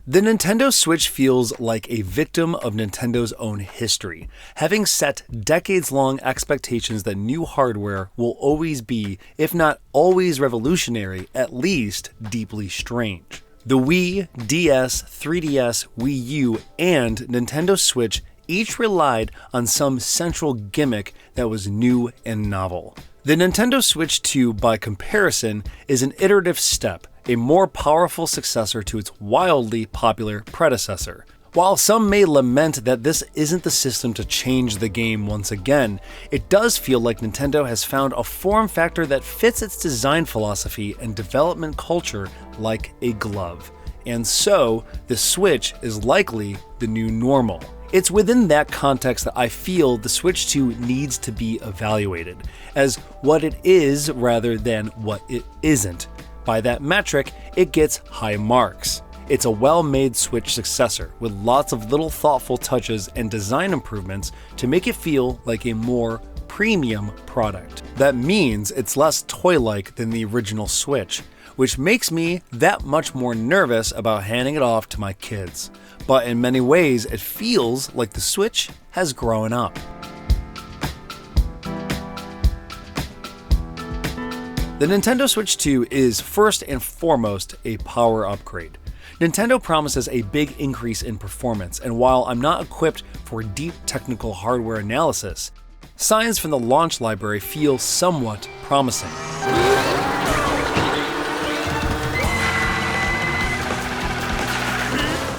The Nintendo Switch feels like a victim of Nintendo's own history, having set decades-long expectations that new hardware will always be, if not always revolutionary, at least deeply strange. The Wii, DS, 3DS, Wii U, and Nintendo Switch each relied on some central gimmick that was new and novel. The Nintendo Switch 2, by comparison, is an iterative step, a more powerful successor to its wildly popular predecessor. While some may lament that this isn't the system to change the game once again, it does feel like Nintendo has found a form factor that fits its design philosophy and development culture like a glove. And so, the Switch is likely the new normal. It's within that context that I feel the Switch 2 needs to be evaluated, as what it is rather than what it isn't. By that metric, it gets high marks. It's a well-made Switch successor, with lots of little thoughtful touches and design improvements to make it feel like a more premium product. That means it's less toy-like than the original Switch, which makes me that much more nervous about handing it off to my kids. But in many ways, it feels like the Switch has grown up. The Nintendo Switch 2 is first and foremost a power upgrade. Nintendo promises a big increase in performance, and while I'm not equipped for deep technical hardware analysis, signs from the launch library feel somewhat promising.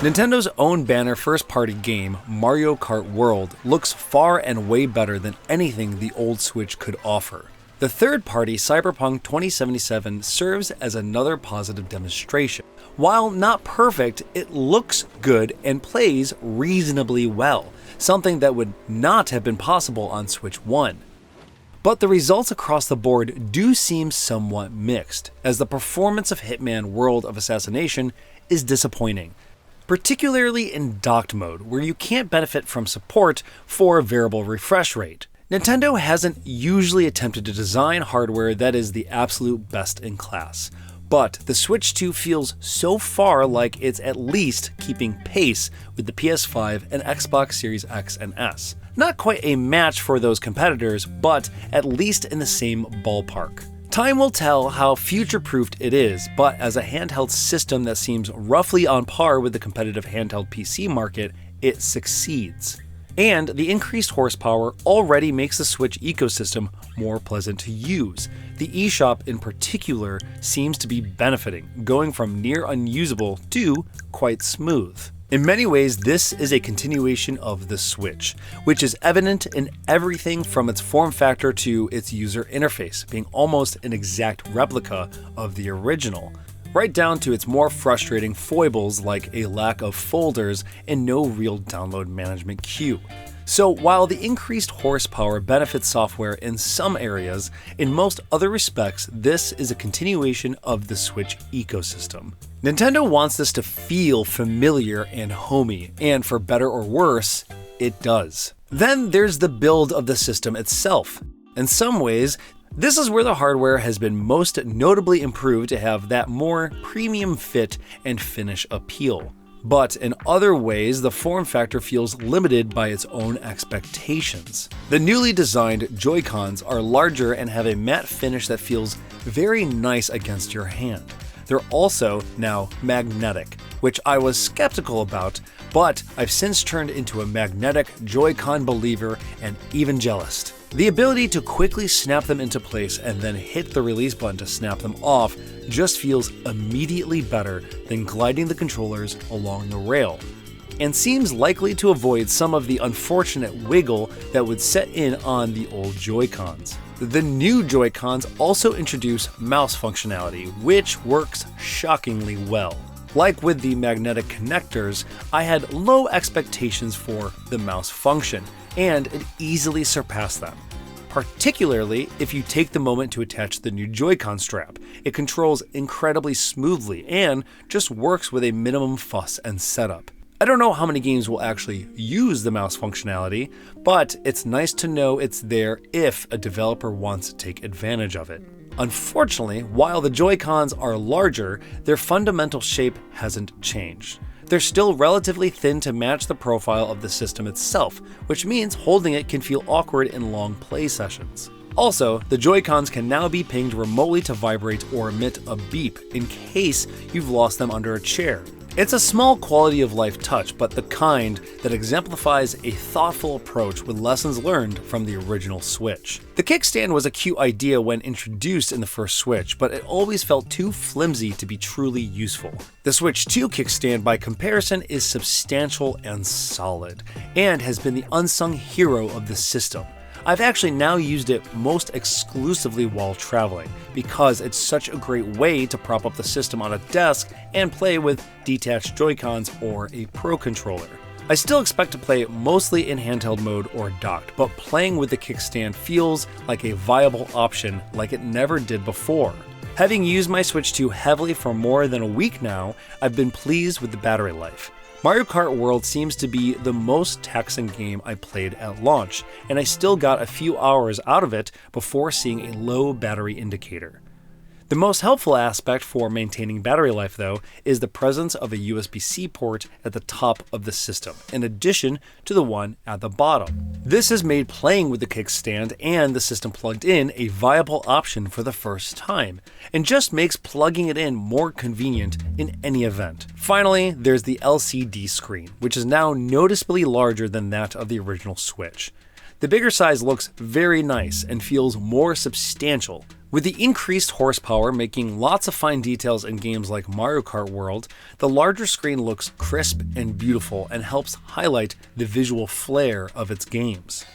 Nintendo's own banner first-party game, Mario Kart World, looks far and way better than anything the old Switch could offer. The third-party Cyberpunk 2077 serves as another positive demonstration. While not perfect, it looks good and plays reasonably well, something that would not have been possible on Switch 1. But the results across the board do seem somewhat mixed, as the performance of Hitman World of Assassination is disappointing, particularly in docked mode, where you can't benefit from support for a variable refresh rate. Nintendo hasn't usually attempted to design hardware that is the absolute best in class, but the Switch 2 feels so far like it's at least keeping pace with the PS5 and Xbox Series X and S. Not quite a match for those competitors, but at least in the same ballpark. Time will tell how future-proofed it is, but as a handheld system that seems roughly on par with the competitive handheld PC market, it succeeds. And the increased horsepower already makes the Switch ecosystem more pleasant to use. The eShop in particular seems to be benefiting, going from near unusable to quite smooth. In many ways, this is a continuation of the Switch, which is evident in everything from its form factor to its user interface, being almost an exact replica of the original, right down to its more frustrating foibles like a lack of folders and no real download management queue. So while the increased horsepower benefits software in some areas, in most other respects, this is a continuation of the Switch ecosystem. Nintendo wants this to feel familiar and homey, and for better or worse, it does. Then there's the build of the system itself. In some ways, this is where the hardware has been most notably improved to have that more premium fit and finish appeal. But in other ways, the form factor feels limited by its own expectations. The newly designed Joy-Cons are larger and have a matte finish that feels very nice against your hand. They're also now magnetic, which I was skeptical about, but I've since turned into a magnetic Joy-Con believer and evangelist. The ability to quickly snap them into place and then hit the release button to snap them off just feels immediately better than gliding the controllers along the rail, and seems likely to avoid some of the unfortunate wiggle that would set in on the old Joy-Cons. The new Joy-Cons also introduce mouse functionality, which works shockingly well. Like with the magnetic connectors, I had low expectations for the mouse function, and it easily surpassed them. Particularly if you take the moment to attach the new Joy-Con strap. It controls incredibly smoothly and just works with a minimum fuss and setup. I don't know how many games will actually use the mouse functionality, but it's nice to know it's there if a developer wants to take advantage of it. Unfortunately, while the Joy-Cons are larger, their fundamental shape hasn't changed. They're still relatively thin to match the profile of the system itself, which means holding it can feel awkward in long play sessions. Also, the Joy-Cons can now be pinged remotely to vibrate or emit a beep in case you've lost them under a chair. It's a small quality of life touch, but the kind that exemplifies a thoughtful approach with lessons learned from the original Switch. The kickstand was a cute idea when introduced in the first Switch, but it always felt too flimsy to be truly useful. The Switch 2 kickstand, by comparison, is substantial and solid, and has been the unsung hero of the system. I've actually now used it most exclusively while traveling, because it's such a great way to prop up the system on a desk and play with detached Joy-Cons or a Pro controller. I still expect to play mostly in handheld mode or docked, but playing with the kickstand feels like a viable option like it never did before. Having used my Switch 2 heavily for more than a week now, I've been pleased with the battery life. Mario Kart World seems to be the most taxing game I played at launch, and I still got a few hours out of it before seeing a low battery indicator. The most helpful aspect for maintaining battery life, though, is the presence of a USB-C port at the top of the system, in addition to the one at the bottom. This has made playing with the kickstand and the system plugged in a viable option for the first time, and just makes plugging it in more convenient in any event. Finally, there's the LCD screen, which is now noticeably larger than that of the original Switch. The bigger size looks very nice and feels more substantial, with the increased horsepower making lots of fine details in games like Mario Kart World. The larger screen looks crisp and beautiful and helps highlight the visual flair of its games.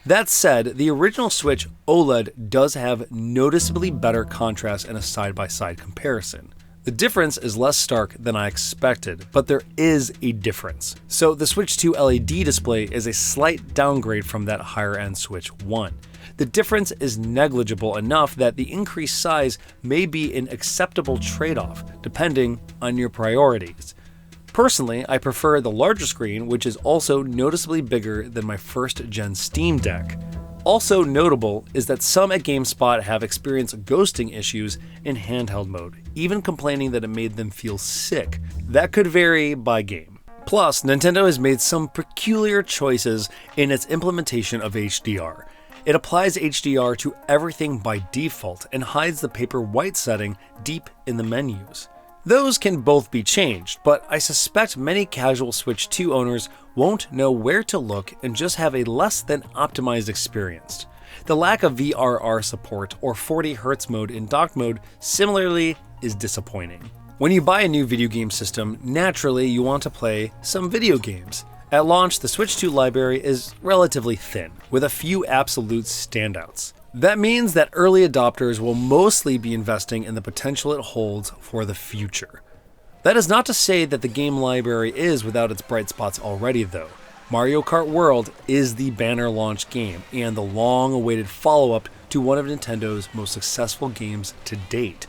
That said, the original Switch OLED does have noticeably better contrast in a side-by-side comparison. The difference is less stark than I expected, but there is a difference. So the Switch 2 LED display is a slight downgrade from that higher-end Switch 1. The difference is negligible enough that the increased size may be an acceptable trade-off, depending on your priorities. Personally, I prefer the larger screen, which is also noticeably bigger than my first-gen Steam Deck. Also notable is that some at GameSpot have experienced ghosting issues in handheld mode, even complaining that it made them feel sick. That could vary by game. Plus, Nintendo has made some peculiar choices in its implementation of HDR. It applies HDR to everything by default and hides the paper white setting deep in the menus. Those can both be changed, but I suspect many casual Switch 2 owners won't know where to look and just have a less than optimized experience. The lack of VRR support or 40Hz mode in dock mode similarly is disappointing. When you buy a new video game system, naturally you want to play some video games. At launch, the Switch 2 library is relatively thin, with a few absolute standouts. That means that early adopters will mostly be investing in the potential it holds for the future. That is not to say that the game library is without its bright spots already, though. Mario Kart World is the banner launch game and the long-awaited follow-up to one of Nintendo's most successful games to date.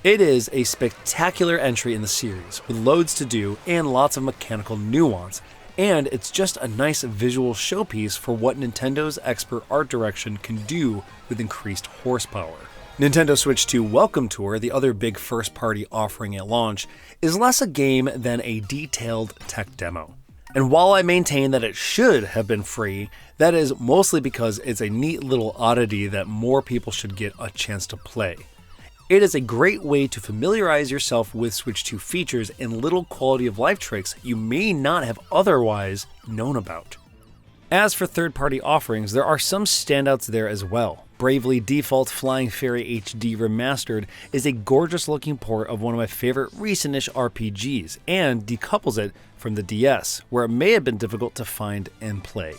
It is a spectacular entry in the series, with loads to do and lots of mechanical nuance, and it's just a nice visual showpiece for what Nintendo's expert art direction can do with increased horsepower. Nintendo Switch 2 Welcome Tour, the other big first-party offering at launch, is less a game than a detailed tech demo. And while I maintain that it should have been free, that is mostly because it's a neat little oddity that more people should get a chance to play. It is a great way to familiarize yourself with Switch 2 features and little quality of life tricks you may not have otherwise known about. As for third-party offerings, there are some standouts there as well. Bravely Default Flying Fairy HD Remastered is a gorgeous-looking port of one of my favorite recent-ish RPGs, and decouples it from the DS, where it may have been difficult to find and play.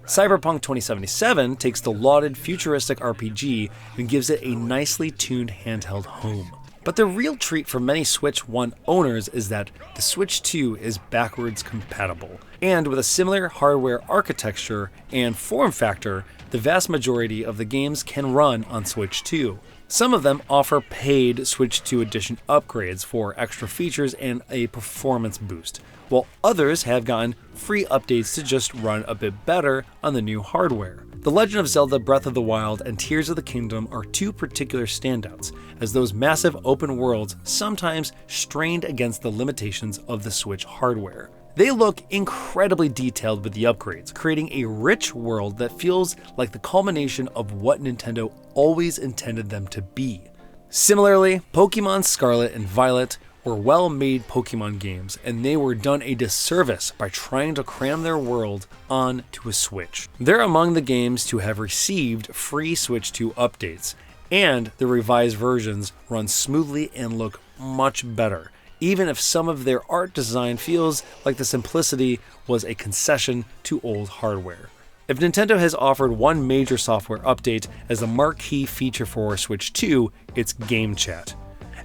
Cyberpunk 2077 takes the lauded futuristic RPG and gives it a nicely tuned handheld home. But the real treat for many Switch 1 owners is that the Switch 2 is backwards compatible, and with a similar hardware architecture and form factor, the vast majority of the games can run on Switch 2. Some of them offer paid Switch 2 Edition upgrades for extra features and a performance boost, while others have gotten free updates to just run a bit better on the new hardware. The Legend of Zelda Breath of the Wild and Tears of the Kingdom are two particular standouts, as those massive open worlds sometimes strained against the limitations of the Switch hardware. They look incredibly detailed with the upgrades, creating a rich world that feels like the culmination of what Nintendo always intended them to be. Similarly, Pokémon Scarlet and Violet were well-made Pokemon games, and they were done a disservice by trying to cram their world onto a Switch. They're among the games to have received free Switch 2 updates, and the revised versions run smoothly and look much better, even if some of their art design feels like the simplicity was a concession to old hardware. If Nintendo has offered one major software update as the marquee feature for Switch 2, it's Game Chat.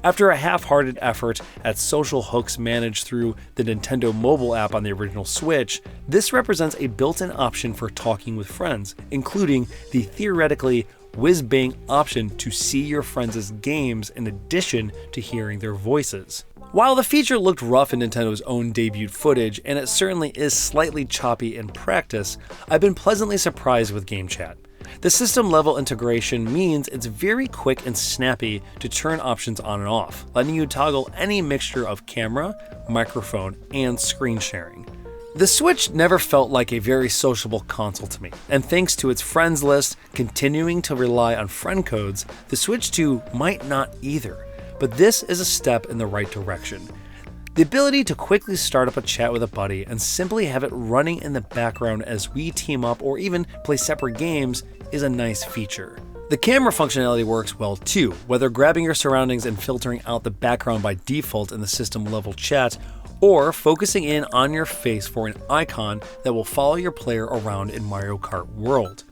After a half-hearted effort at social hooks managed through the Nintendo mobile app on the original Switch, this represents a built-in option for talking with friends, including the theoretically whiz-bang option to see your friends' games in addition to hearing their voices. While the feature looked rough in Nintendo's own debut footage, and it certainly is slightly choppy in practice, I've been pleasantly surprised with Game Chat. The system-level integration means it's very quick and snappy to turn options on and off, letting you toggle any mixture of camera, microphone, and screen sharing. The Switch never felt like a very sociable console to me, and thanks to its friends list continuing to rely on friend codes, the Switch 2 might not either. But this is a step in the right direction. The ability to quickly start up a chat with a buddy and simply have it running in the background as we team up or even play separate games is a nice feature. The camera functionality works well too, whether grabbing your surroundings and filtering out the background by default in the system level chat, or focusing in on your face for an icon that will follow your player around in Mario Kart World.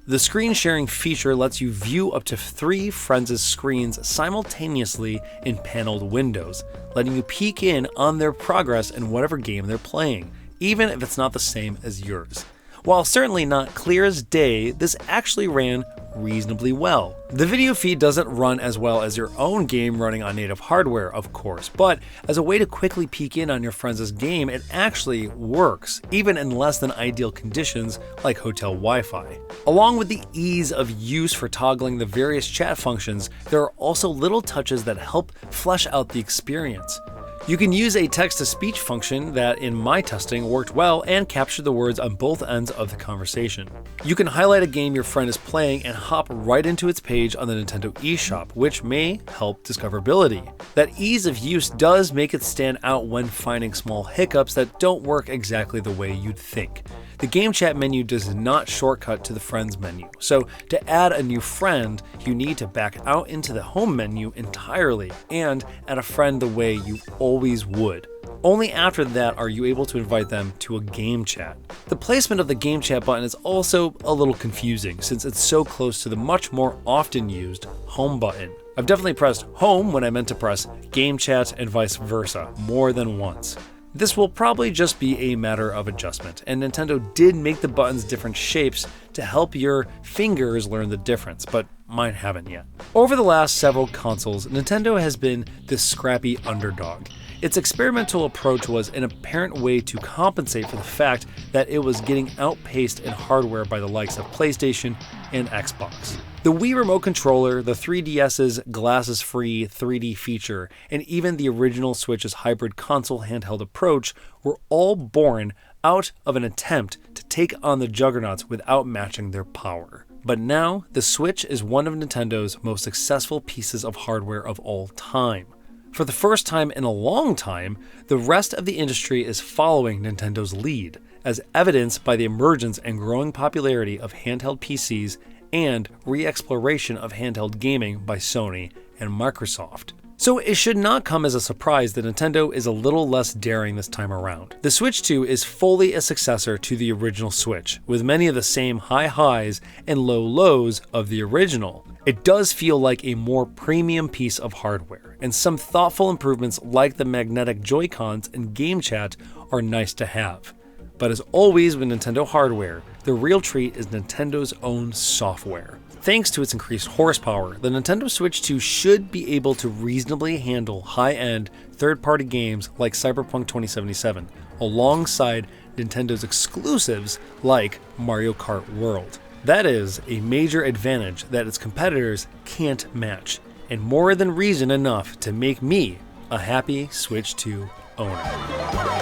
The screen sharing feature lets you view up to 3 friends' screens simultaneously in paneled windows, letting you peek in on their progress in whatever game they're playing, even if it's not the same as yours. While certainly not clear as day, this actually ran reasonably well. The video feed doesn't run as well as your own game running on native hardware, of course, but as a way to quickly peek in on your friends' game, it actually works, even in less than ideal conditions like hotel Wi-Fi. Along with the ease of use for toggling the various chat functions, there are also little touches that help flesh out the experience. You can use a text-to-speech function that, in my testing, worked well and captured the words on both ends of the conversation. You can highlight a game your friend is playing and hop right into its page on the Nintendo eShop, which may help discoverability. That ease of use does make it stand out when finding small hiccups that don't work exactly the way you'd think. The Game Chat menu does not shortcut to the Friends menu, so to add a new friend, you need to back out into the Home menu entirely and add a friend the way you always would. Only after that are you able to invite them to a Game Chat. The placement of the Game Chat button is also a little confusing since it's so close to the much more often used Home button. I've definitely pressed Home when I meant to press Game Chat and vice versa more than once. This will probably just be a matter of adjustment, and Nintendo did make the buttons different shapes to help your fingers learn the difference, but mine haven't yet. Over the last several consoles, Nintendo has been the scrappy underdog. Its experimental approach was an apparent way to compensate for the fact that it was getting outpaced in hardware by the likes of PlayStation and Xbox. The Wii Remote controller, the 3DS's glasses-free 3D feature, and even the original Switch's hybrid console-handheld approach were all born out of an attempt to take on the juggernauts without matching their power. But now, the Switch is one of Nintendo's most successful pieces of hardware of all time. For the first time in a long time, the rest of the industry is following Nintendo's lead, as evidenced by the emergence and growing popularity of handheld PCs and re-exploration of handheld gaming by Sony and Microsoft. So it should not come as a surprise that Nintendo is a little less daring this time around. The Switch 2 is fully a successor to the original Switch, with many of the same high highs and low lows of the original. It does feel like a more premium piece of hardware, and some thoughtful improvements like the magnetic Joy-Cons and Game Chat are nice to have. But as always with Nintendo hardware, the real treat is Nintendo's own software. Thanks to its increased horsepower, the Nintendo Switch 2 should be able to reasonably handle high-end, third-party games like Cyberpunk 2077, alongside Nintendo's exclusives like Mario Kart World. That is a major advantage that its competitors can't match, and more than reason enough to make me a happy Switch 2 owner.